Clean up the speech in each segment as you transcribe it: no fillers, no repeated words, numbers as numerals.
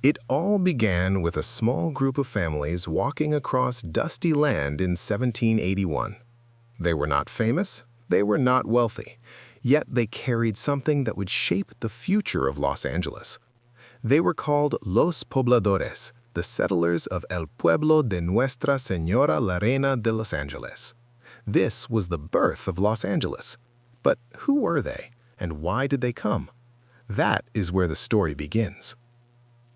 It all began with a small group of families walking across dusty land in 1781. They were not famous, they were not wealthy, yet they carried something that would shape the future of Los Angeles. They were called Los Pobladores, the settlers of El Pueblo de Nuestra Señora la Reina de Los Angeles. This was the birth of Los Angeles. But who were they, and why did they come? That is where the story begins.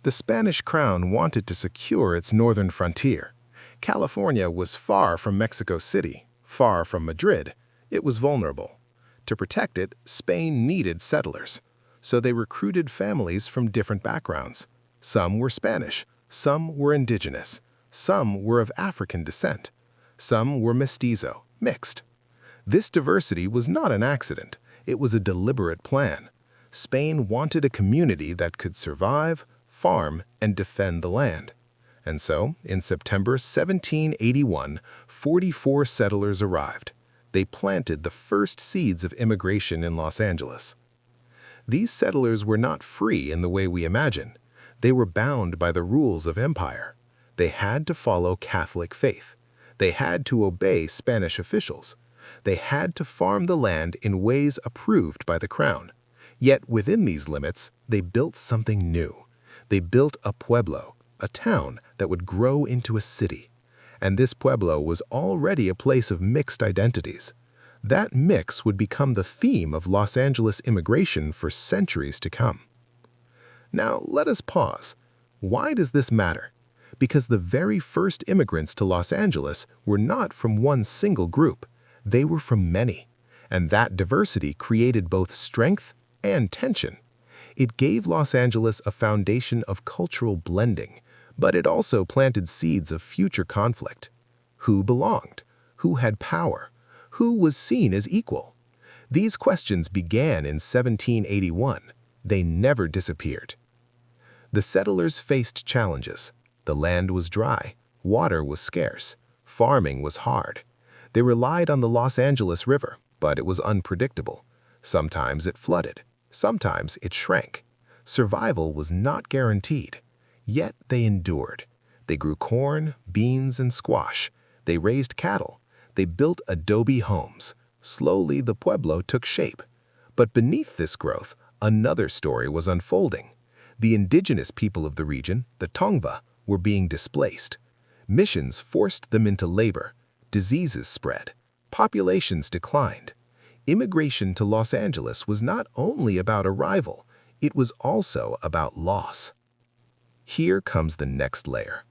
The Spanish crown wanted to secure its northern frontier. California was far from Mexico City, far from Madrid. It was vulnerable. To protect it, Spain needed settlers. So they recruited families from different backgrounds. Some were Spanish, some were indigenous, some were of African descent, some were mestizo, mixed. This diversity was not an accident. It was a deliberate plan. Spain wanted a community that could survive, farm, and defend the land. And so, in September 1781, 44 settlers arrived. They planted the first seeds of immigration in Los Angeles. These settlers were not free in the way we imagine. They were bound by the rules of empire. They had to follow Catholic faith. They had to obey Spanish officials. They had to farm the land in ways approved by the crown. Yet within these limits, they built something new. They built a pueblo, a town that would grow into a city. And this pueblo was already a place of mixed identities. That mix would become the theme of Los Angeles immigration for centuries to come. Now, let us pause. Why does this matter? Because the very first immigrants to Los Angeles were not from one single group. They were from many. And that diversity created both strength and tension. It gave Los Angeles a foundation of cultural blending, but it also planted seeds of future conflict. Who belonged? Who had power? Who was seen as equal? These questions began in 1781. They never disappeared. The settlers faced challenges. The land was dry, water was scarce, farming was hard. They relied on the Los Angeles River, but it was unpredictable. Sometimes it flooded. Sometimes it shrank. Survival was not guaranteed. Yet they endured. They grew corn, beans, and squash. They raised cattle. They built adobe homes. Slowly, the pueblo took shape. But beneath this growth, another story was unfolding. The indigenous people of the region, the Tongva, were being displaced. Missions forced them into labor. Diseases spread. Populations declined. Immigration to Los Angeles was not only about arrival, it was also about loss. Here comes the next layer.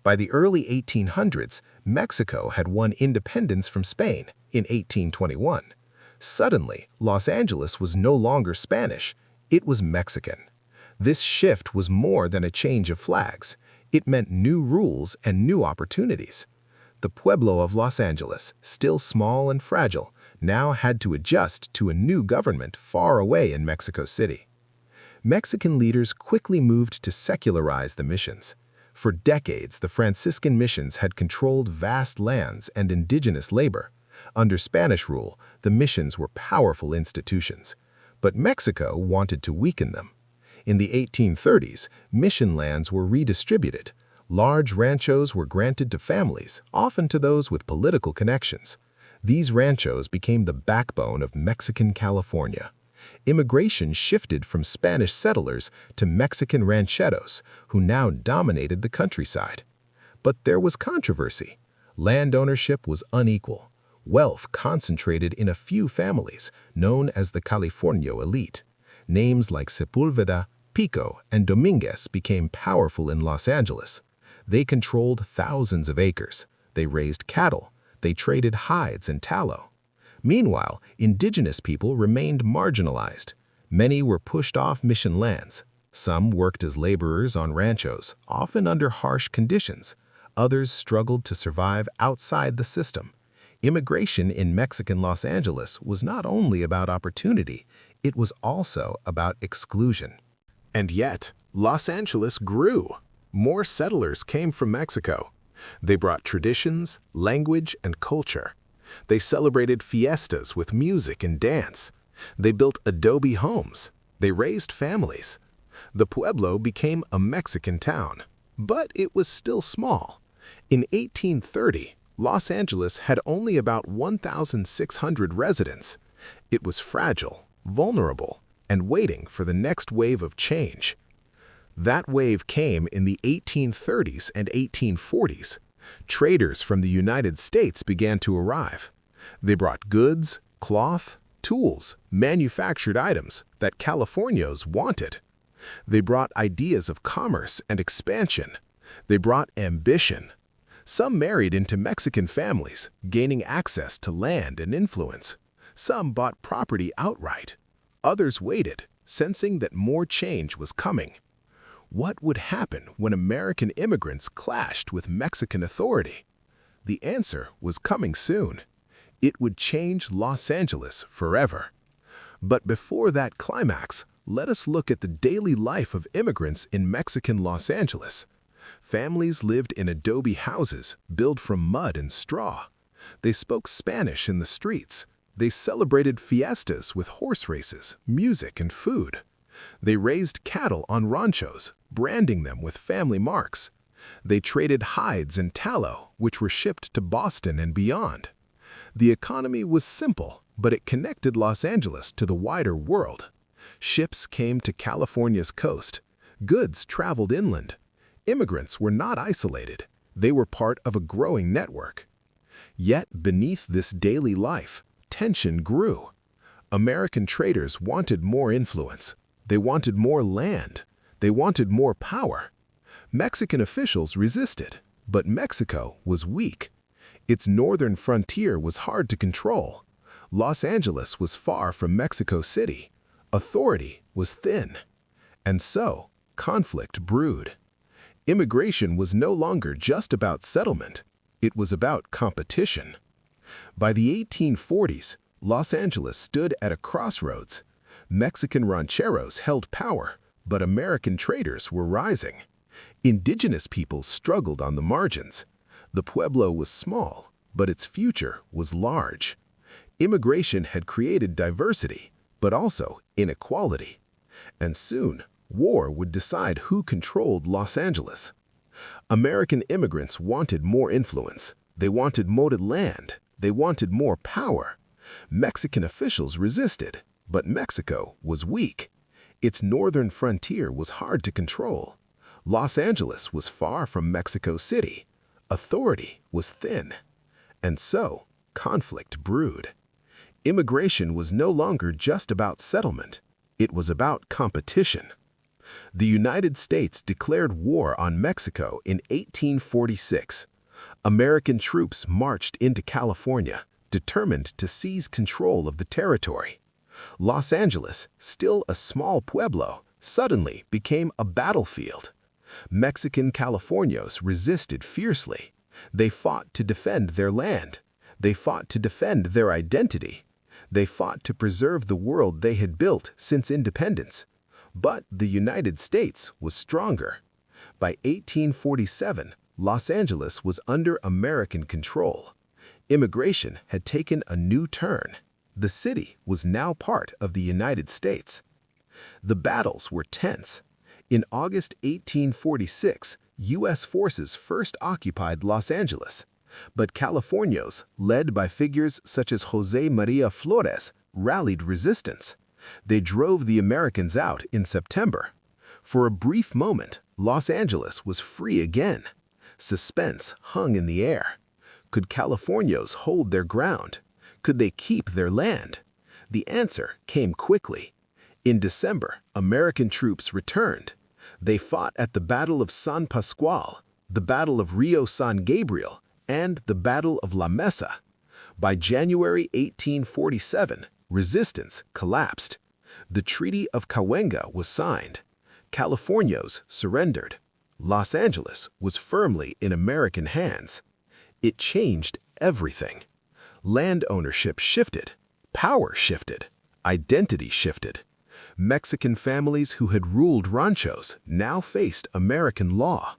By the early 1800s, Mexico had won independence from Spain in 1821. Suddenly, Los Angeles was no longer Spanish, it was Mexican. This shift was more than a change of flags. It meant new rules and new opportunities. The pueblo of Los Angeles, still small and fragile, now had to adjust to a new government far away in Mexico City. Mexican leaders quickly moved to secularize the missions. For decades, the Franciscan missions had controlled vast lands and indigenous labor. Under Spanish rule, the missions were powerful institutions. But Mexico wanted to weaken them. In the 1830s, mission lands were redistributed. Large ranchos were granted to families, often to those with political connections. These ranchos became the backbone of Mexican California. Immigration shifted from Spanish settlers to Mexican rancheros, who now dominated the countryside. But there was controversy. Land ownership was unequal. Wealth concentrated in a few families, known as the Californio elite. Names like Sepulveda, Pico, and Dominguez became powerful in Los Angeles. They controlled thousands of acres. They raised cattle. They traded hides and tallow. Meanwhile, indigenous people remained marginalized. Many were pushed off mission lands. Some worked as laborers on ranchos, often under harsh conditions. Others struggled to survive outside the system. Immigration in Mexican Los Angeles was not only about opportunity, it was also about exclusion. And yet, Los Angeles grew. More settlers came from Mexico. They brought traditions, language, and culture. They celebrated fiestas with music and dance. They built adobe homes. They raised families. The pueblo became a Mexican town, but it was still small. In 1830, Los Angeles had only about 1,600 residents. It was fragile, vulnerable, and waiting for the next wave of change. That wave came in the 1830s and 1840s. Traders from the United States began to arrive. They brought goods, cloth, tools, manufactured items that Californios wanted. They brought ideas of commerce and expansion. They brought ambition. Some married into Mexican families, gaining access to land and influence. Some bought property outright. Others waited, sensing that more change was coming. What would happen when American immigrants clashed with Mexican authority? The answer was coming soon. It would change Los Angeles forever. But before that climax, let us look at the daily life of immigrants in Mexican Los Angeles. Families lived in adobe houses built from mud and straw. They spoke Spanish in the streets. They celebrated fiestas with horse races, music, and food. They raised cattle on ranchos, branding them with family marks. They traded hides and tallow, which were shipped to Boston and beyond. The economy was simple, but it connected Los Angeles to the wider world. Ships came to California's coast. Goods traveled inland. Immigrants were not isolated. They were part of a growing network. Yet beneath this daily life, tension grew. American traders wanted more influence. They wanted more land. They wanted more power. Mexican officials resisted, but Mexico was weak. Its northern frontier was hard to control. Los Angeles was far from Mexico City. Authority was thin. And so, conflict brewed. Immigration was no longer just about settlement. It was about competition. By the 1840s, Los Angeles stood at a crossroads. Mexican rancheros held power, but American traders were rising. Indigenous peoples struggled on the margins. The pueblo was small, but its future was large. Immigration had created diversity, but also inequality. And soon, war would decide who controlled Los Angeles. American immigrants wanted more influence. They wanted more land. They wanted more power. Mexican officials resisted, but Mexico was weak. Its northern frontier was hard to control. Los Angeles was far from Mexico City. Authority was thin. And so, conflict brewed. Immigration was no longer just about settlement. It was about competition. The United States declared war on Mexico in 1846. American troops marched into California, determined to seize control of the territory. Los Angeles, still a small pueblo, suddenly became a battlefield. Mexican Californios resisted fiercely. They fought to defend their land. They fought to defend their identity. They fought to preserve the world they had built since independence. But the United States was stronger. By 1847, Los Angeles was under American control. Immigration had taken a new turn. The city was now part of the United States. The battles were tense. In August 1846, U.S. forces first occupied Los Angeles. But Californios, led by figures such as José María Flores, rallied resistance. They drove the Americans out in September. For a brief moment, Los Angeles was free again. Suspense hung in the air. Could Californios hold their ground? Could they keep their land? The answer came quickly. In December, American troops returned. They fought at the Battle of San Pascual, the Battle of Rio San Gabriel, and the Battle of La Mesa. By January 1847, resistance collapsed. The Treaty of Cahuenga was signed. Californios surrendered. Los Angeles was firmly in American hands. It changed everything. Land ownership shifted. Power shifted. Identity shifted. Mexican families who had ruled ranchos now faced American law.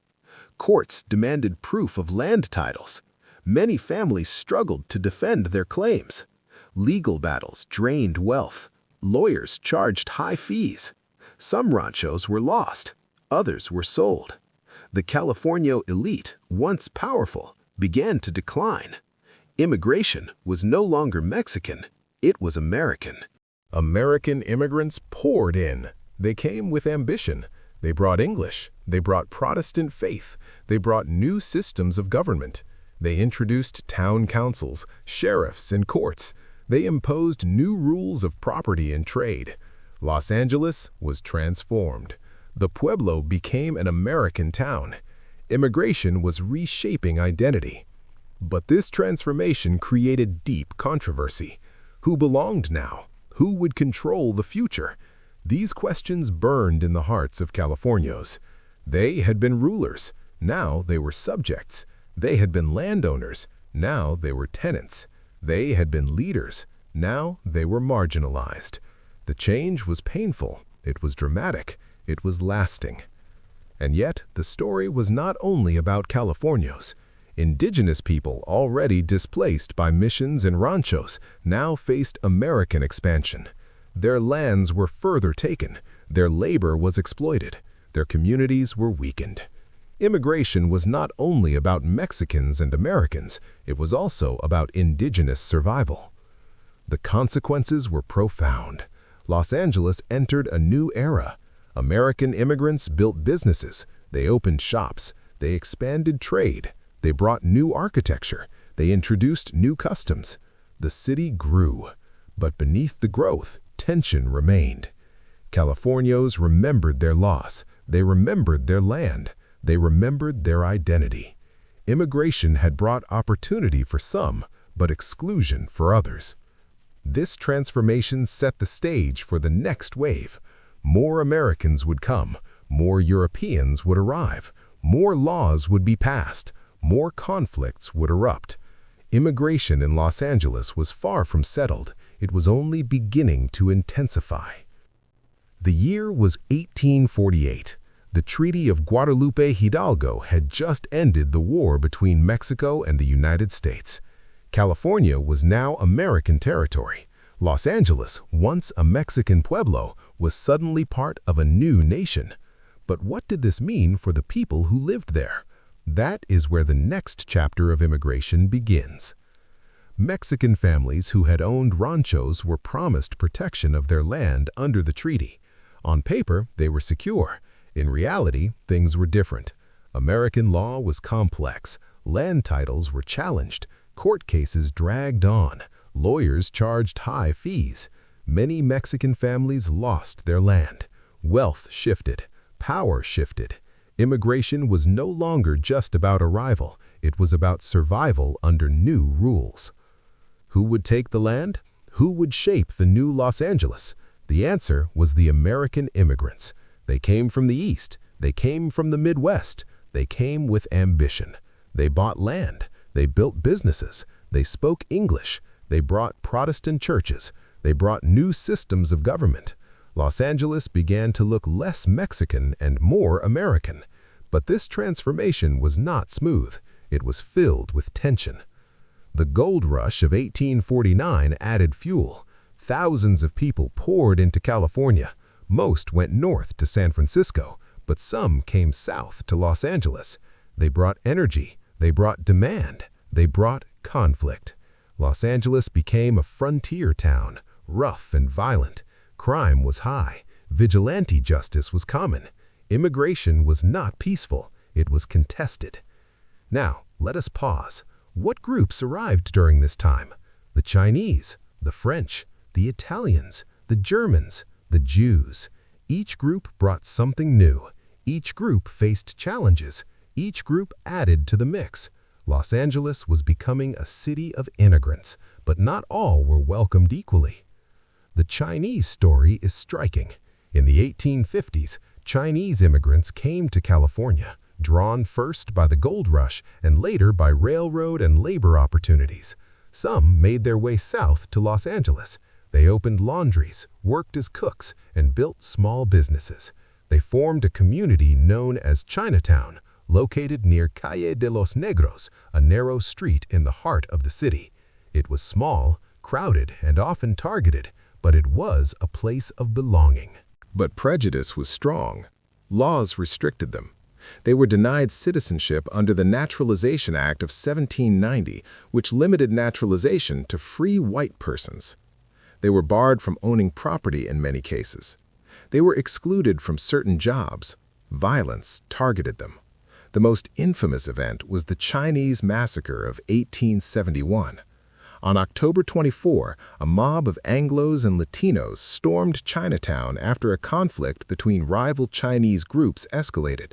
Courts demanded proof of land titles. Many families struggled to defend their claims. Legal battles drained wealth. Lawyers charged high fees. Some ranchos were lost, others were sold. The Californio elite, once powerful, began to decline. Immigration was no longer Mexican, it was American. American immigrants poured in. They came with ambition. They brought English. They brought Protestant faith. They brought new systems of government. They introduced town councils, sheriffs, and courts. They imposed new rules of property and trade. Los Angeles was transformed. The Pueblo became an American town. Immigration was reshaping identity. But this transformation created deep controversy. Who belonged now? Who would control the future? These questions burned in the hearts of Californios. They had been rulers. Now they were subjects. They had been landowners. Now they were tenants. They had been leaders. Now they were marginalized. The change was painful. It was dramatic. It was lasting. And yet, the story was not only about Californios. Indigenous people, already displaced by missions and ranchos, now faced American expansion. Their lands were further taken. Their labor was exploited. Their communities were weakened. Immigration was not only about Mexicans and Americans, it was also about indigenous survival. The consequences were profound. Los Angeles entered a new era. American immigrants built businesses. They opened shops. They expanded trade. They brought new architecture. They introduced new customs. The city grew. But beneath the growth, tension remained. Californios remembered their loss. They remembered their land. They remembered their identity. Immigration had brought opportunity for some, but exclusion for others. This transformation set the stage for the next wave. More Americans would come. More Europeans would arrive. More laws would be passed. More conflicts would erupt. Immigration in Los Angeles was far from settled. It was only beginning to intensify. The year was 1848. The Treaty of Guadalupe Hidalgo had just ended the war between Mexico and the United States. California was now American territory. Los Angeles, once a Mexican pueblo, was suddenly part of a new nation. But what did this mean for the people who lived there? That is where the next chapter of immigration begins. Mexican families who had owned ranchos were promised protection of their land under the treaty. On paper, they were secure. In reality, things were different. American law was complex. Land titles were challenged. Court cases dragged on. Lawyers charged high fees. Many Mexican families lost their land. Wealth shifted. Power shifted. Immigration was no longer just about arrival. It was about survival under new rules. Who would take the land? Who would shape the new Los Angeles? The answer was the American immigrants. They came from the East. They came from the Midwest. They came with ambition. They bought land. They built businesses. They spoke English. They brought Protestant churches. They brought new systems of government. Los Angeles began to look less Mexican and more American. But this transformation was not smooth. It was filled with tension. The gold rush of 1849 added fuel. Thousands of people poured into California. Most went north to San Francisco, but some came south to Los Angeles. They brought energy. They brought demand. They brought conflict. Los Angeles became a frontier town, rough and violent. Crime was high. Vigilante justice was common. Immigration was not peaceful. It was contested. Now, let us pause. What groups arrived during this time? The Chinese, the French, the Italians, the Germans, the Jews. Each group brought something new. Each group faced challenges. Each group added to the mix. Los Angeles was becoming a city of immigrants, but not all were welcomed equally. The Chinese story is striking. In the 1850s, Chinese immigrants came to California, drawn first by the gold rush and later by railroad and labor opportunities. Some made their way south to Los Angeles. They opened laundries, worked as cooks, and built small businesses. They formed a community known as Chinatown, located near Calle de los Negros, a narrow street in the heart of the city. It was small, crowded, and often targeted, but it was a place of belonging. But prejudice was strong. Laws restricted them. They were denied citizenship under the Naturalization Act of 1790, which limited naturalization to free white persons. They were barred from owning property in many cases. They were excluded from certain jobs. Violence targeted them. The most infamous event was the Chinese Massacre of 1871. On October 24, a mob of Anglos and Latinos stormed Chinatown after a conflict between rival Chinese groups escalated.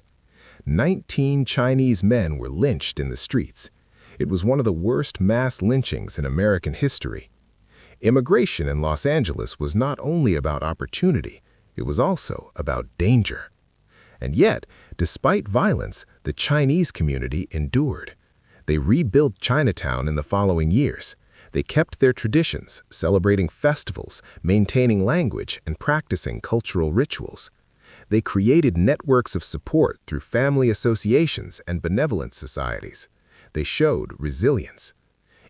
19 Chinese men were lynched in the streets. It was one of the worst mass lynchings in American history. Immigration in Los Angeles was not only about opportunity, it was also about danger. And yet, despite violence, the Chinese community endured. They rebuilt Chinatown in the following years. They kept their traditions, celebrating festivals, maintaining language, and practicing cultural rituals. They created networks of support through family associations and benevolent societies. They showed resilience.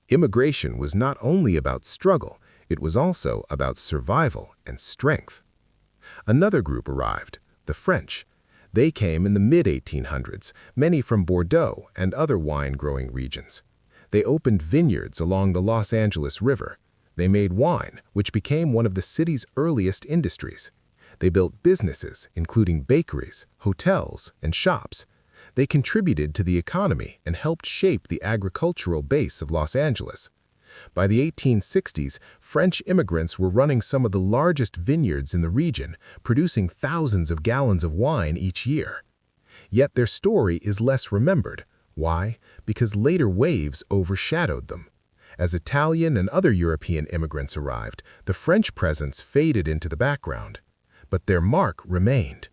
Immigration was not only about struggle, it was also about survival and strength. Another group arrived, the French. They came in the mid-1800s, many from Bordeaux and other wine-growing regions. They opened vineyards along the Los Angeles River. They made wine, which became one of the city's earliest industries. They built businesses, including bakeries, hotels, and shops. They contributed to the economy and helped shape the agricultural base of Los Angeles. By the 1860s, French immigrants were running some of the largest vineyards in the region, producing thousands of gallons of wine each year. Yet their story is less remembered. Why? Because later waves overshadowed them. As Italian and other European immigrants arrived, the French presence faded into the background. But their mark remained.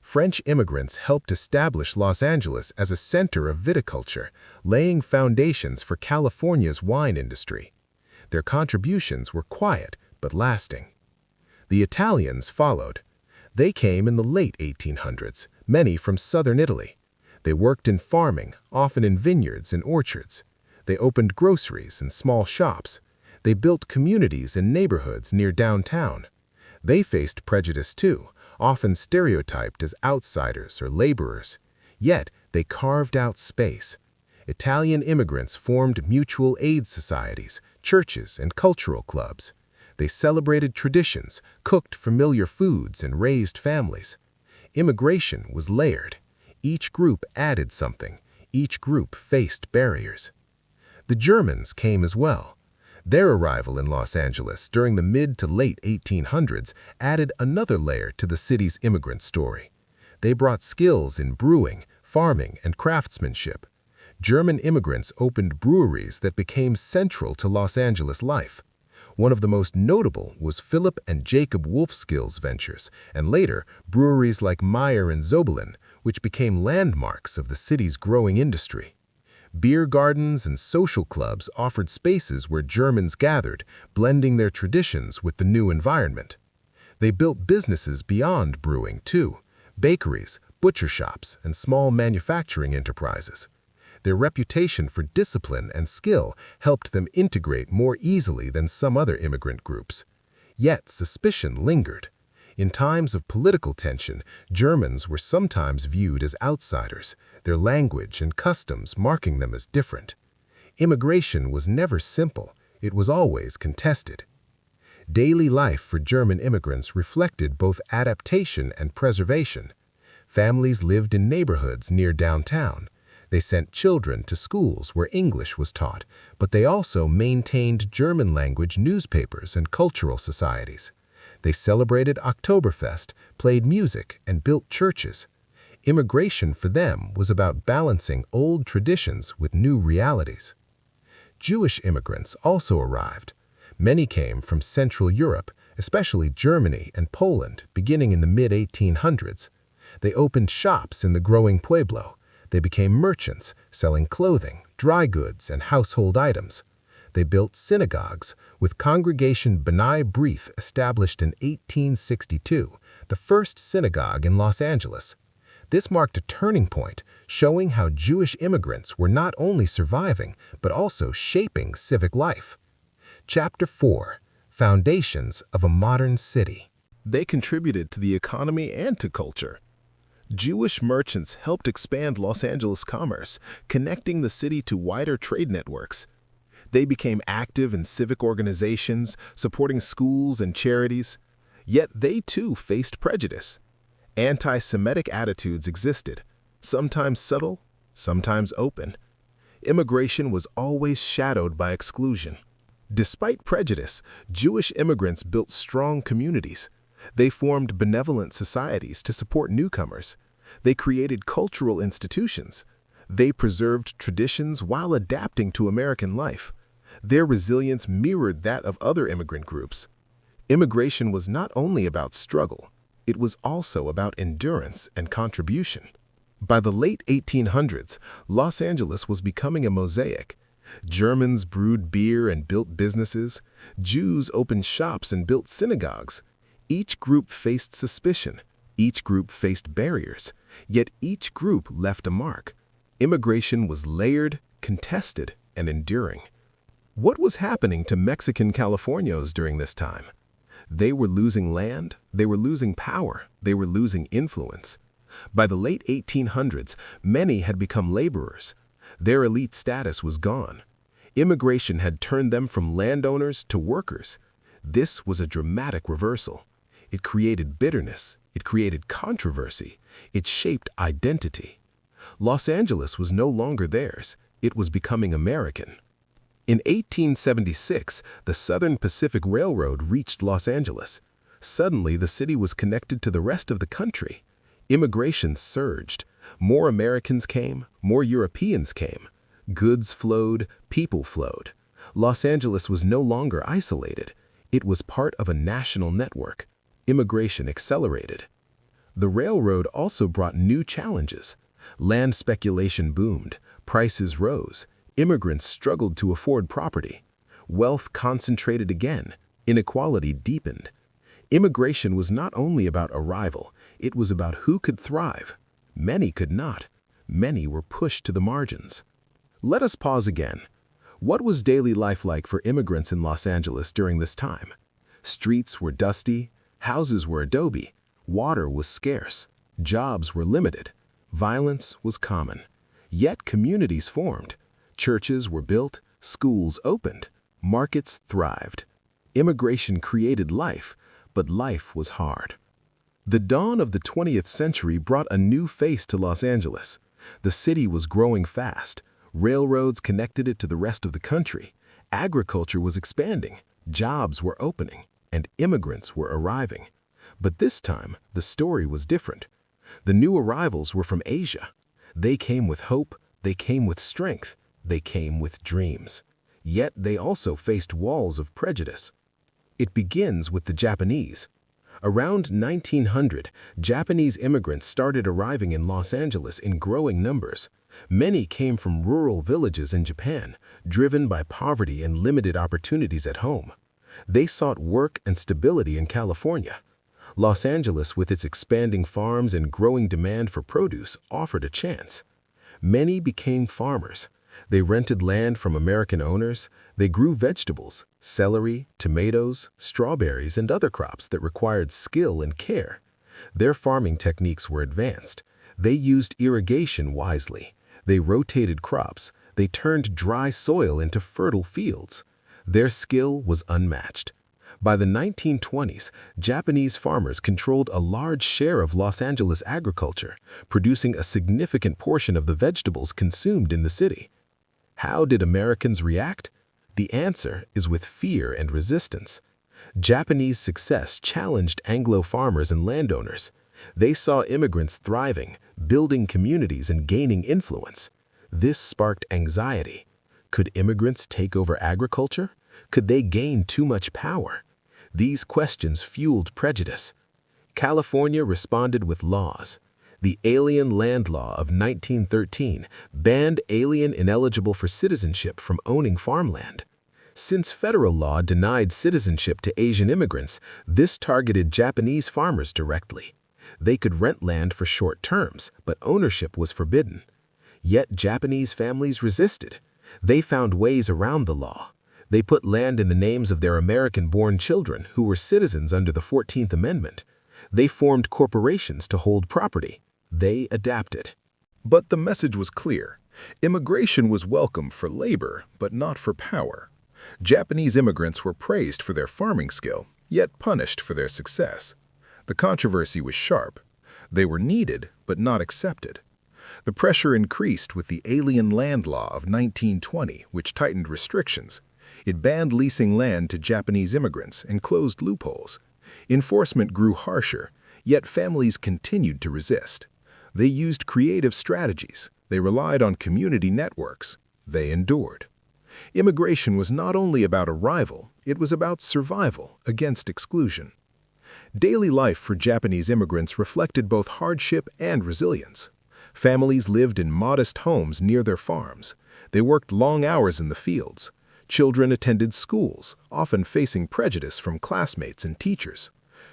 French immigrants helped establish Los Angeles as a center of viticulture, laying foundations for California's wine industry. Their contributions were quiet but lasting. The Italians followed. They came in the late 1800s, many from southern Italy. They worked in farming, often in vineyards and orchards. They opened groceries and small shops. They built communities in neighborhoods near downtown. They faced prejudice too, often stereotyped as outsiders or laborers. Yet they carved out space. Italian immigrants formed mutual aid societies, churches, and cultural clubs. They celebrated traditions, cooked familiar foods, and raised families. Immigration was layered. Each group added something. Each group faced barriers. The Germans came as well. Their arrival in Los Angeles during the mid to late 1800s added another layer to the city's immigrant story. They brought skills in brewing, farming, and craftsmanship. German immigrants opened breweries that became central to Los Angeles life. One of the most notable was Philip and Jacob Wolfskill's ventures, and later breweries like Meyer and Zobelin, which became landmarks of the city's growing industry. Beer gardens and social clubs offered spaces where Germans gathered, blending their traditions with the new environment. They built businesses beyond brewing, too: bakeries, butcher shops, and small manufacturing enterprises. Their reputation for discipline and skill helped them integrate more easily than some other immigrant groups. Yet suspicion lingered. In times of political tension, Germans were sometimes viewed as outsiders, their language and customs marking them as different. Immigration was never simple, it was always contested. Daily life for German immigrants reflected both adaptation and preservation. Families lived in neighborhoods near downtown. They sent children to schools where English was taught, but they also maintained German-language newspapers and cultural societies. They celebrated Oktoberfest, played music, and built churches. Immigration for them was about balancing old traditions with new realities. Jewish immigrants also arrived. Many came from Central Europe, especially Germany and Poland, beginning in the mid-1800s. They opened shops in the growing Pueblo. They became merchants, selling clothing, dry goods, and household items. They built synagogues, with Congregation B'nai B'rith established in 1862, the first synagogue in Los Angeles. This marked a turning point, showing how Jewish immigrants were not only surviving, but also shaping civic life. Chapter 4: Foundations of a Modern City. They contributed to the economy and to culture. Jewish merchants helped expand Los Angeles commerce, connecting the city to wider trade networks. They became active in civic organizations, supporting schools and charities. Yet they too faced prejudice. Anti-Semitic attitudes existed, sometimes subtle, sometimes open. Immigration was always shadowed by exclusion. Despite prejudice, Jewish immigrants built strong communities. They formed benevolent societies to support newcomers. They created cultural institutions. They preserved traditions while adapting to American life. Their resilience mirrored that of other immigrant groups. Immigration was not only about struggle, it was also about endurance and contribution. By the late 1800s, Los Angeles was becoming a mosaic. Germans brewed beer and built businesses. Jews opened shops and built synagogues. Each group faced suspicion. Each group faced barriers. Yet each group left a mark. Immigration was layered, contested, and enduring. What was happening to Mexican Californios during this time? They were losing land, they were losing power, they were losing influence. By the late 1800s, many had become laborers. Their elite status was gone. Immigration had turned them from landowners to workers. This was a dramatic reversal. It created bitterness, it created controversy, it shaped identity. Los Angeles was no longer theirs, it was becoming American. In 1876, the Southern Pacific Railroad reached Los Angeles. Suddenly, the city was connected to the rest of the country. Immigration surged. More Americans came, more Europeans came. Goods flowed, people flowed. Los Angeles was no longer isolated. It was part of a national network. Immigration accelerated. The railroad also brought new challenges. Land speculation boomed, prices rose, immigrants struggled to afford property. Wealth concentrated again, inequality deepened. Immigration was not only about arrival, it was about who could thrive. Many could not. Many were pushed to the margins. Let us pause again. What was daily life like for immigrants in Los Angeles during this time? Streets were dusty, houses were adobe, water was scarce, jobs were limited, violence was common. Yet communities formed. Churches were built, schools opened, markets thrived. Immigration created life, but life was hard. The dawn of the 20th century brought a new face to Los Angeles. The city was growing fast. Railroads connected it to the rest of the country. Agriculture was expanding, jobs were opening, and immigrants were arriving. But this time, the story was different. The new arrivals were from Asia. They came with hope, they came with strength, they came with dreams. Yet they also faced walls of prejudice. It begins with the Japanese. Around 1900, Japanese immigrants started arriving in Los Angeles in growing numbers. Many came from rural villages in Japan, driven by poverty and limited opportunities at home. They sought work and stability in California. Los Angeles, with its expanding farms and growing demand for produce, offered a chance. Many became farmers. They rented land from American owners. They grew vegetables, celery, tomatoes, strawberries, and other crops that required skill and care. Their farming techniques were advanced. They used irrigation wisely. They rotated crops. They turned dry soil into fertile fields. Their skill was unmatched. By the 1920s, Japanese farmers controlled a large share of Los Angeles agriculture, producing a significant portion of the vegetables consumed in the city. How did Americans react? The answer is with fear and resistance. Japanese success challenged Anglo farmers and landowners. They saw immigrants thriving, building communities, and gaining influence. This sparked anxiety. Could immigrants take over agriculture? Could they gain too much power? These questions fueled prejudice. California responded with laws. The Alien Land Law of 1913 banned alien ineligible for citizenship from owning farmland. Since federal law denied citizenship to Asian immigrants, this targeted Japanese farmers directly. They could rent land for short terms, but ownership was forbidden. Yet Japanese families resisted. They found ways around the law. They put land in the names of their American-born children who were citizens under the 14th Amendment. They formed corporations to hold property. They adapted. But the message was clear. Immigration was welcome for labor, but not for power. Japanese immigrants were praised for their farming skill, yet punished for their success. The controversy was sharp. They were needed, but not accepted. The pressure increased with the Alien Land Law of 1920, which tightened restrictions. It banned leasing land to Japanese immigrants and closed loopholes. Enforcement grew harsher, yet families continued to resist. They used creative strategies. They relied on community networks. They endured. Immigration was not only about arrival, it was about survival against exclusion. Daily life for Japanese immigrants reflected both hardship and resilience. Families lived in modest homes near their farms. They worked long hours in the fields. Children attended schools, often facing prejudice from classmates and teachers.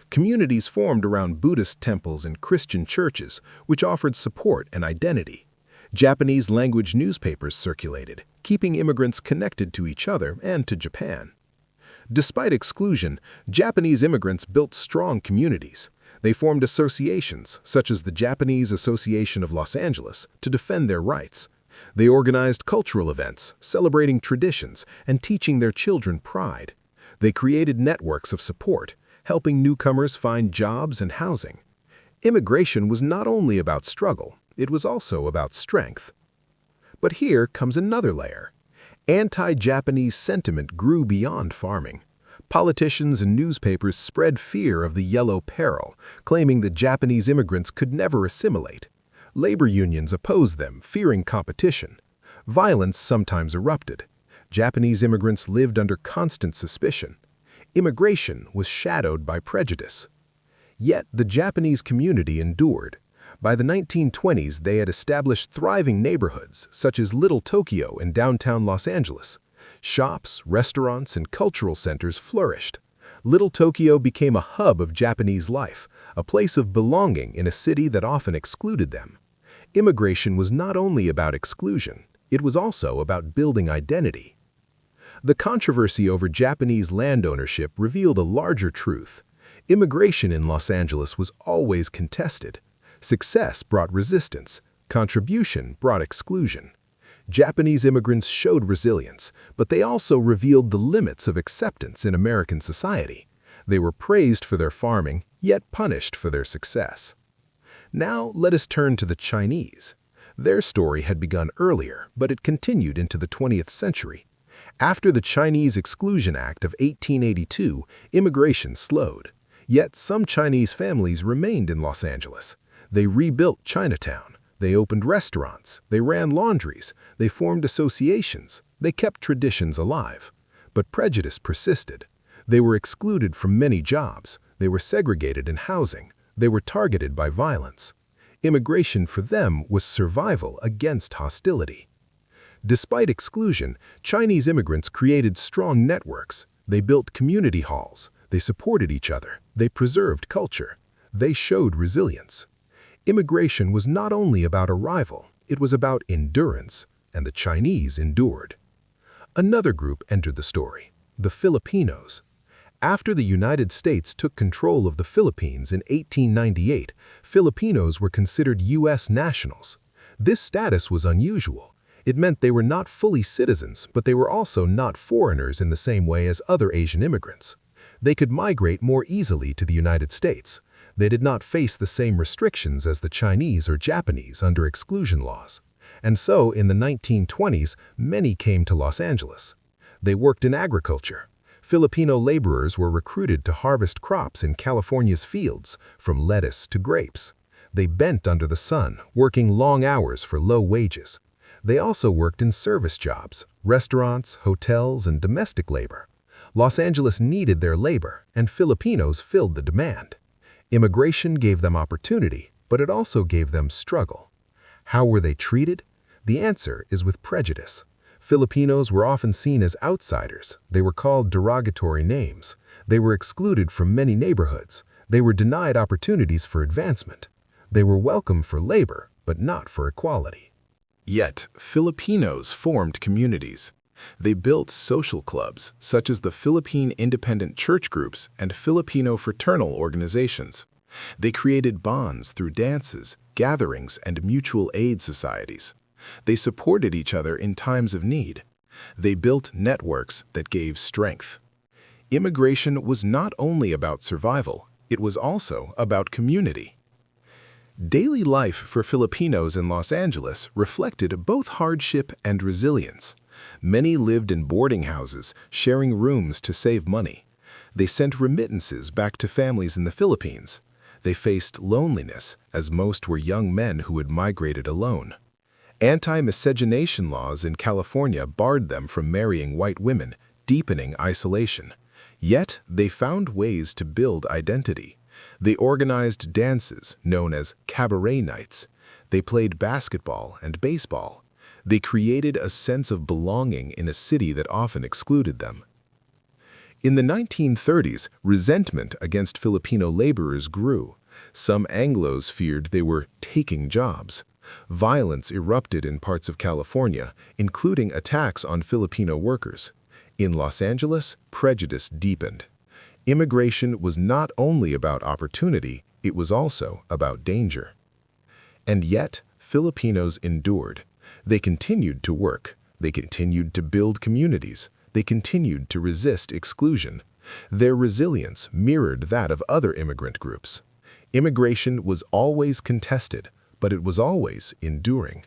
Communities formed around Buddhist temples and Christian churches, which offered support and identity. Japanese language newspapers circulated, keeping immigrants connected to each other and to Japan. Despite exclusion, Japanese immigrants built strong communities. They formed associations, such as the Japanese Association of Los Angeles, to defend their rights. They organized cultural events, celebrating traditions and teaching their children pride. They created networks of support, helping newcomers find jobs and housing. Immigration was not only about struggle, it was also about strength. But here comes another layer. Anti-Japanese sentiment grew beyond farming. Politicians and newspapers spread fear of the Yellow Peril, claiming that Japanese immigrants could never assimilate. Labor unions opposed them, fearing competition. Violence sometimes erupted. Japanese immigrants lived under constant suspicion. Immigration was shadowed by prejudice. Yet the Japanese community endured. By the 1920s, they had established thriving neighborhoods, such as Little Tokyo in downtown Los Angeles. Shops, restaurants, and cultural centers flourished. Little Tokyo became a hub of Japanese life, a place of belonging in a city that often excluded them. Immigration was not only about exclusion, it was also about building identity. The controversy over Japanese land ownership revealed a larger truth. Immigration in Los Angeles was always contested. Success brought resistance. Contribution brought exclusion. Japanese immigrants showed resilience, but they also revealed the limits of acceptance in American society. They were praised for their farming, yet punished for their success. Now let us turn to the Chinese. Their story had begun earlier, but it continued into the 20th century. After the Chinese Exclusion Act of 1882, immigration slowed. Yet some Chinese families remained in Los Angeles. They rebuilt Chinatown. They opened restaurants. They ran laundries. They formed associations. They kept traditions alive. But prejudice persisted. They were excluded from many jobs. They were segregated in housing. They were targeted by violence. Immigration for them was survival against hostility. Despite exclusion, Chinese immigrants created strong networks. They built community halls. They supported each other. They preserved culture. They showed resilience. Immigration was not only about arrival, it was about endurance, and the Chinese endured. Another group entered the story, the Filipinos. After the United States took control of the Philippines in 1898, Filipinos were considered U.S. nationals. This status was unusual. It meant they were not fully citizens, but they were also not foreigners in the same way as other Asian immigrants. They could migrate more easily to the United States. They did not face the same restrictions as the Chinese or Japanese under exclusion laws. And so, in the 1920s, many came to Los Angeles. They worked in agriculture. Filipino laborers were recruited to harvest crops in California's fields, from lettuce to grapes. They bent under the sun, working long hours for low wages. They also worked in service jobs, restaurants, hotels, and domestic labor. Los Angeles needed their labor, and Filipinos filled the demand. Immigration gave them opportunity, but it also gave them struggle. How were they treated? The answer is with prejudice. Filipinos were often seen as outsiders. They were called derogatory names. They were excluded from many neighborhoods. They were denied opportunities for advancement. They were welcome for labor, but not for equality. Yet, Filipinos formed communities. They built social clubs, such as the Philippine Independent Church Groups and Filipino fraternal organizations. They created bonds through dances, gatherings, and mutual aid societies. They supported each other in times of need. They built networks that gave strength. Immigration was not only about survival, it was also about community. Daily life for Filipinos in Los Angeles reflected both hardship and resilience. Many lived in boarding houses, sharing rooms to save money. They sent remittances back to families in the Philippines. They faced loneliness, as most were young men who had migrated alone. Anti-miscegenation laws in California barred them from marrying white women, deepening isolation. Yet, they found ways to build identity. They organized dances, known as cabaret nights. They played basketball and baseball. They created a sense of belonging in a city that often excluded them. In the 1930s, resentment against Filipino laborers grew. Some Anglos feared they were taking jobs. Violence erupted in parts of California, including attacks on Filipino workers. In Los Angeles, prejudice deepened. Immigration was not only about opportunity, it was also about danger. And yet, Filipinos endured. They continued to work. They continued to build communities. They continued to resist exclusion. Their resilience mirrored that of other immigrant groups. Immigration was always contested, but it was always enduring.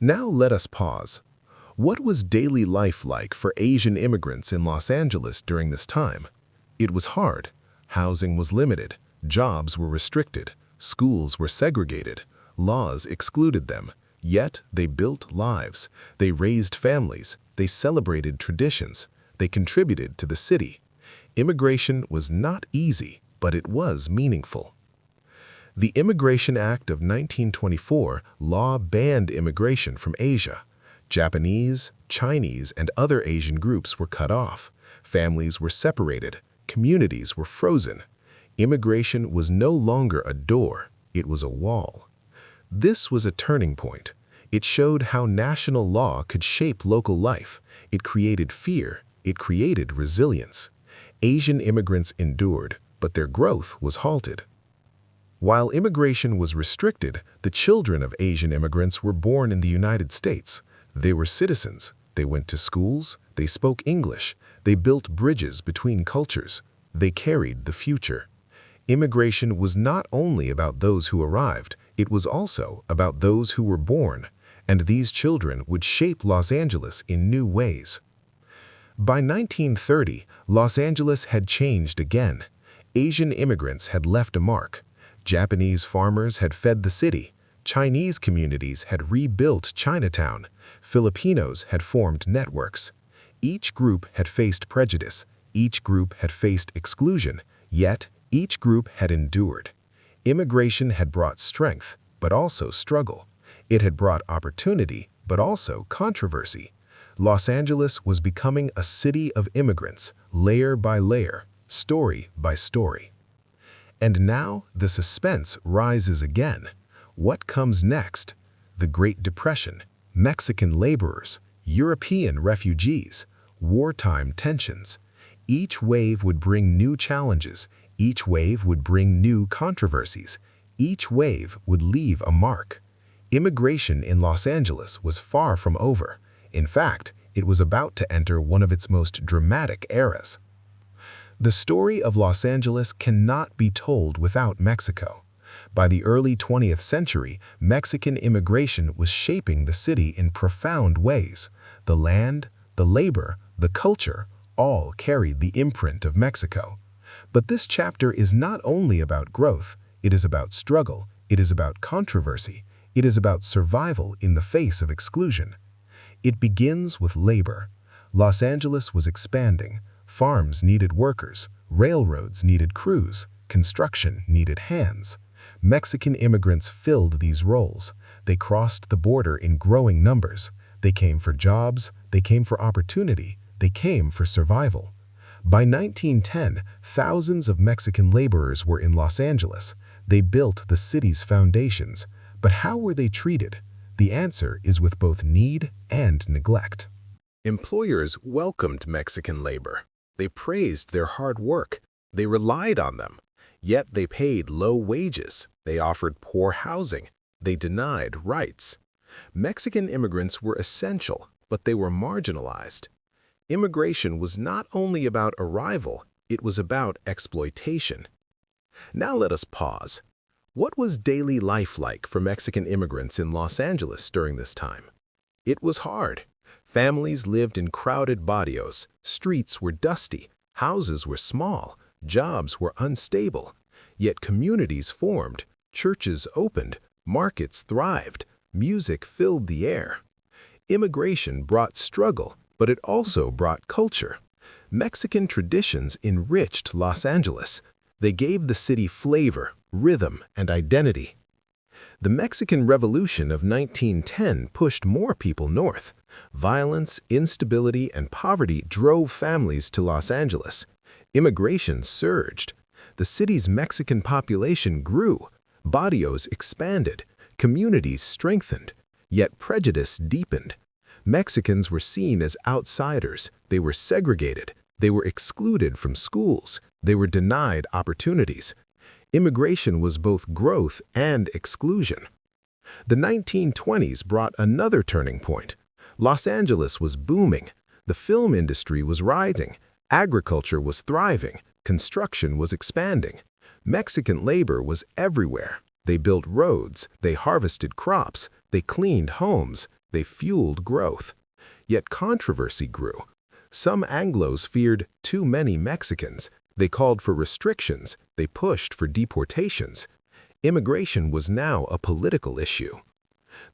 Now let us pause. What was daily life like for Asian immigrants in Los Angeles during this time? It was hard. Housing was limited. Jobs were restricted. Schools were segregated. Laws excluded them. Yet they built lives. They raised families. They celebrated traditions. They contributed to the city. Immigration was not easy, but it was meaningful. The Immigration Act of 1924 law banned immigration from Asia. Japanese, Chinese, and other Asian groups were cut off. Families were separated. Communities were frozen. Immigration was no longer a door, it was a wall. This was a turning point. It showed how national law could shape local life. It created fear. It created resilience. Asian immigrants endured, but their growth was halted. While immigration was restricted, the children of Asian immigrants were born in the United States. They were citizens. They went to schools. They spoke English. They built bridges between cultures. They carried the future. Immigration was not only about those who arrived, it was also about those who were born, and these children would shape Los Angeles in new ways. By 1930, Los Angeles had changed again. Asian immigrants had left a mark. Japanese farmers had fed the city. Chinese communities had rebuilt Chinatown. Filipinos had formed networks. Each group had faced prejudice. Each group had faced exclusion. Yet, each group had endured. Immigration had brought strength, but also struggle. It had brought opportunity, but also controversy. Los Angeles was becoming a city of immigrants, layer by layer, story by story. And now the suspense rises again. What comes next? The Great Depression, Mexican laborers, European refugees, wartime tensions. Each wave would bring new challenges. Each wave would bring new controversies. Each wave would leave a mark. Immigration in Los Angeles was far from over. In fact, it was about to enter one of its most dramatic eras. The story of Los Angeles cannot be told without Mexico. By the early 20th century, Mexican immigration was shaping the city in profound ways. The land, the labor, the culture, all carried the imprint of Mexico. But this chapter is not only about growth, it is about struggle, it is about controversy, it is about survival in the face of exclusion. It begins with labor. Los Angeles was expanding. Farms needed workers, railroads needed crews, construction needed hands. Mexican immigrants filled these roles. They crossed the border in growing numbers. They came for jobs, they came for opportunity, they came for survival. By 1910, thousands of Mexican laborers were in Los Angeles. They built the city's foundations. But how were they treated? The answer is with both need and neglect. Employers welcomed Mexican labor. They praised their hard work. They relied on them. Yet they paid low wages. They offered poor housing. They denied rights. Mexican immigrants were essential, but they were marginalized. Immigration was not only about arrival, it was about exploitation. Now let us pause. What was daily life like for Mexican immigrants in Los Angeles during this time? It was hard. Families lived in crowded barrios, streets were dusty, houses were small, jobs were unstable. Yet communities formed, churches opened, markets thrived, music filled the air. Immigration brought struggle, but it also brought culture. Mexican traditions enriched Los Angeles. They gave the city flavor, rhythm, and identity. The Mexican Revolution of 1910 pushed more people north. Violence, instability, and poverty drove families to Los Angeles. Immigration surged. The city's Mexican population grew. Barrios expanded. Communities strengthened. Yet prejudice deepened. Mexicans were seen as outsiders. They were segregated. They were excluded from schools. They were denied opportunities. Immigration was both growth and exclusion. The 1920s brought another turning point. Los Angeles was booming. The film industry was rising. Agriculture was thriving. Construction was expanding. Mexican labor was everywhere. They built roads. They harvested crops. They cleaned homes. They fueled growth. Yet controversy grew. Some Anglos feared too many Mexicans. They called for restrictions. They pushed for deportations. Immigration was now a political issue.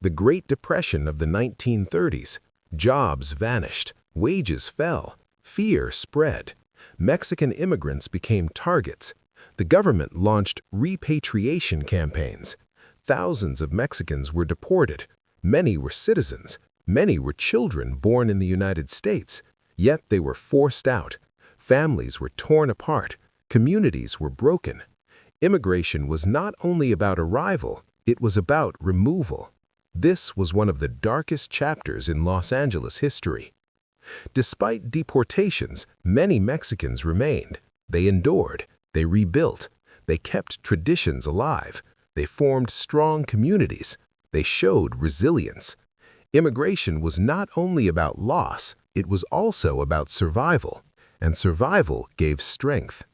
The Great Depression of the 1930s. Jobs vanished. Wages fell. Fear spread. Mexican immigrants became targets. The government launched repatriation campaigns. Thousands of Mexicans were deported. Many were citizens. Many were children born in the United States. Yet they were forced out. Families were torn apart. Communities were broken. Immigration was not only about arrival, it was about removal. This was one of the darkest chapters in Los Angeles history. Despite deportations, many Mexicans remained. They endured. They rebuilt. They kept traditions alive. They formed strong communities. They showed resilience. Immigration was not only about loss, it was also about survival. And survival gave strength.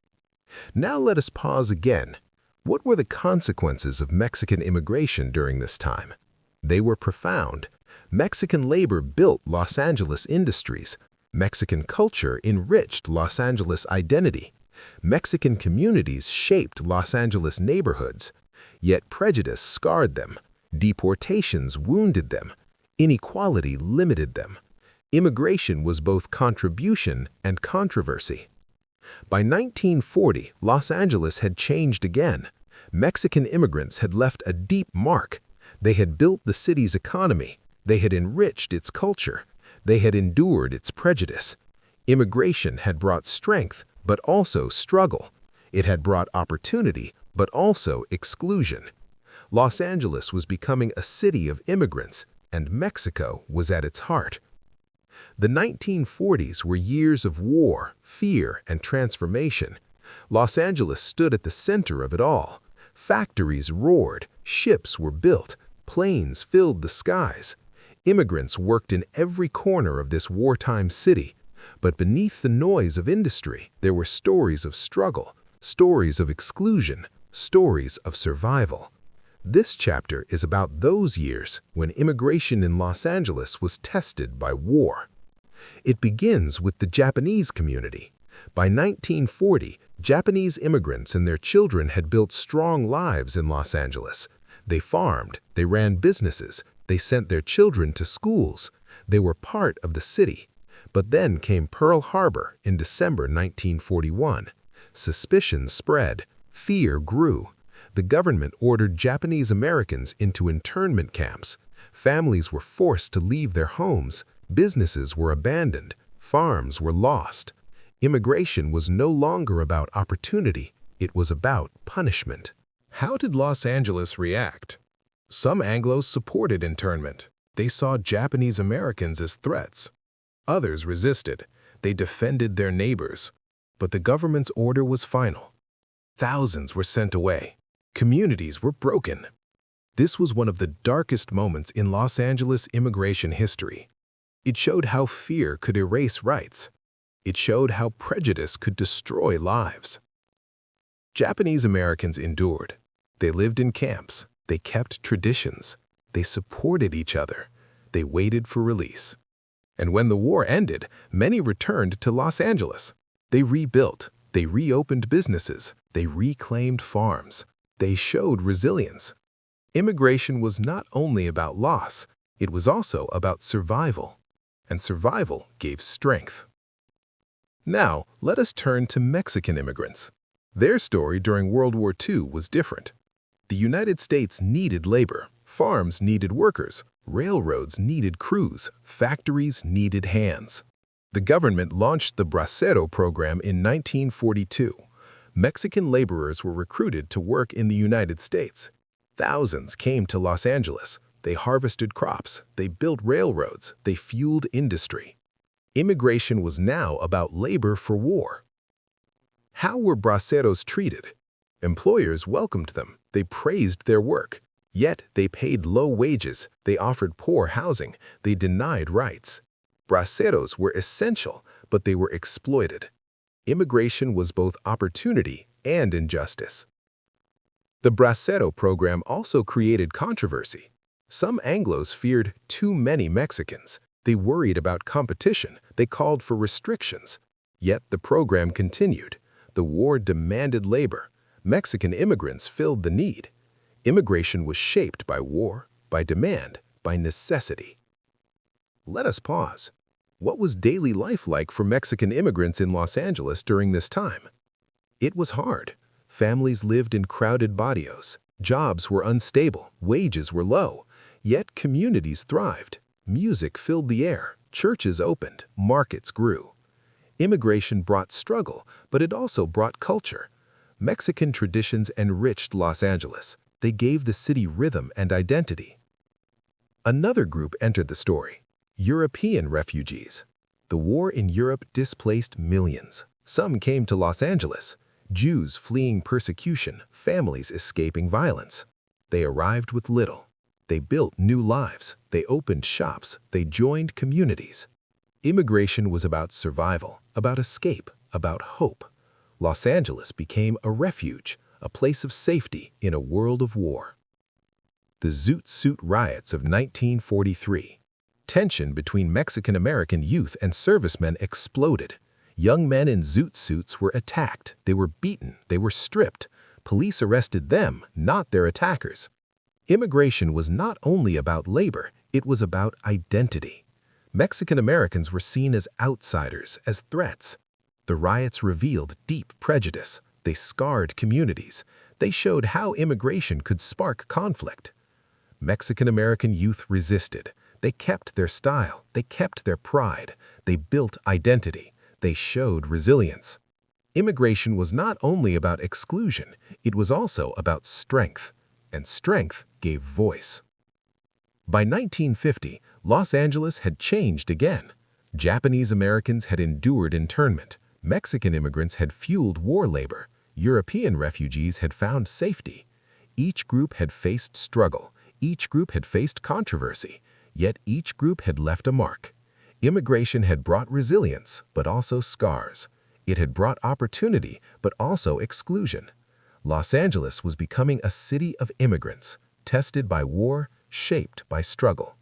Now let us pause again. What were the consequences of Mexican immigration during this time? They were profound. Mexican labor built Los Angeles industries. Mexican culture enriched Los Angeles identity. Mexican communities shaped Los Angeles neighborhoods. Yet prejudice scarred them. Deportations wounded them. Inequality limited them. Immigration was both contribution and controversy. By 1940, Los Angeles had changed again. Mexican immigrants had left a deep mark. They had built the city's economy. They had enriched its culture. They had endured its prejudice. Immigration had brought strength, but also struggle. It had brought opportunity, but also exclusion. Los Angeles was becoming a city of immigrants, and Mexico was at its heart. The 1940s were years of war, fear, and transformation. Los Angeles stood at the center of it all. Factories roared, ships were built, planes filled the skies. Immigrants worked in every corner of this wartime city. But beneath the noise of industry, there were stories of struggle, stories of exclusion, stories of survival. This chapter is about those years when immigration in Los Angeles was tested by war. It begins with the Japanese community. By 1940, Japanese immigrants and their children had built strong lives in Los Angeles. They farmed, they ran businesses, they sent their children to schools. They were part of the city. But then came Pearl Harbor in December 1941. Suspicion spread, fear grew. The government ordered Japanese Americans into internment camps. Families were forced to leave their homes. Businesses were abandoned. Farms were lost. Immigration was no longer about opportunity. It was about punishment. How did Los Angeles react? Some Anglos supported internment. They saw Japanese Americans as threats. Others resisted. They defended their neighbors. But the government's order was final. Thousands were sent away. Communities were broken. This was one of the darkest moments in Los Angeles immigration history. It showed how fear could erase rights. It showed how prejudice could destroy lives. Japanese Americans endured. They lived in camps. They kept traditions. They supported each other. They waited for release. And when the war ended, many returned to Los Angeles. They rebuilt. They reopened businesses. They reclaimed farms. They showed resilience. Immigration was not only about loss, it was also about survival. And survival gave strength. Now, let us turn to Mexican immigrants. Their story during World War II was different. The United States needed labor, farms needed workers, railroads needed crews, factories needed hands. The government launched the Bracero program in 1942. Mexican laborers were recruited to work in the United States. Thousands came to Los Angeles. They harvested crops, they built railroads, they fueled industry. Immigration was now about labor for war. How were braceros treated? Employers welcomed them. They praised their work. Yet they paid low wages, they offered poor housing, they denied rights. Braceros were essential, but they were exploited. Immigration was both opportunity and injustice. The Bracero program also created controversy. Some Anglos feared too many Mexicans. They worried about competition. They called for restrictions. Yet the program continued. The war demanded labor. Mexican immigrants filled the need. Immigration was shaped by war, by demand, by necessity. Let us pause. What was daily life like for Mexican immigrants in Los Angeles during this time? It was hard. Families lived in crowded barrios. Jobs were unstable. Wages were low. Yet communities thrived. Music filled the air. Churches opened. Markets grew. Immigration brought struggle, but it also brought culture. Mexican traditions enriched Los Angeles. They gave the city rhythm and identity. Another group entered the story: European refugees. The war in Europe displaced millions. Some came to Los Angeles. Jews fleeing persecution, families escaping violence. They arrived with little. They built new lives. They opened shops. They joined communities. Immigration was about survival, about escape, about hope. Los Angeles became a refuge, a place of safety in a world of war. The Zoot Suit Riots of 1943. Tension between Mexican-American youth and servicemen exploded. Young men in zoot suits were attacked. They were beaten. They were stripped. Police arrested them, not their attackers. Immigration was not only about labor, it was about identity. Mexican Americans were seen as outsiders, as threats. The riots revealed deep prejudice. They scarred communities. They showed how immigration could spark conflict. Mexican American youth resisted. They kept their style. They kept their pride. They built identity. They showed resilience. Immigration was not only about exclusion, it was also about strength. And strength gave voice. By 1950, Los Angeles had changed again. Japanese Americans had endured internment. Mexican immigrants had fueled war labor. European refugees had found safety. Each group had faced struggle. Each group had faced controversy. Yet each group had left a mark. Immigration had brought resilience, but also scars. It had brought opportunity, but also exclusion. Los Angeles was becoming a city of immigrants, tested by war, shaped by struggle.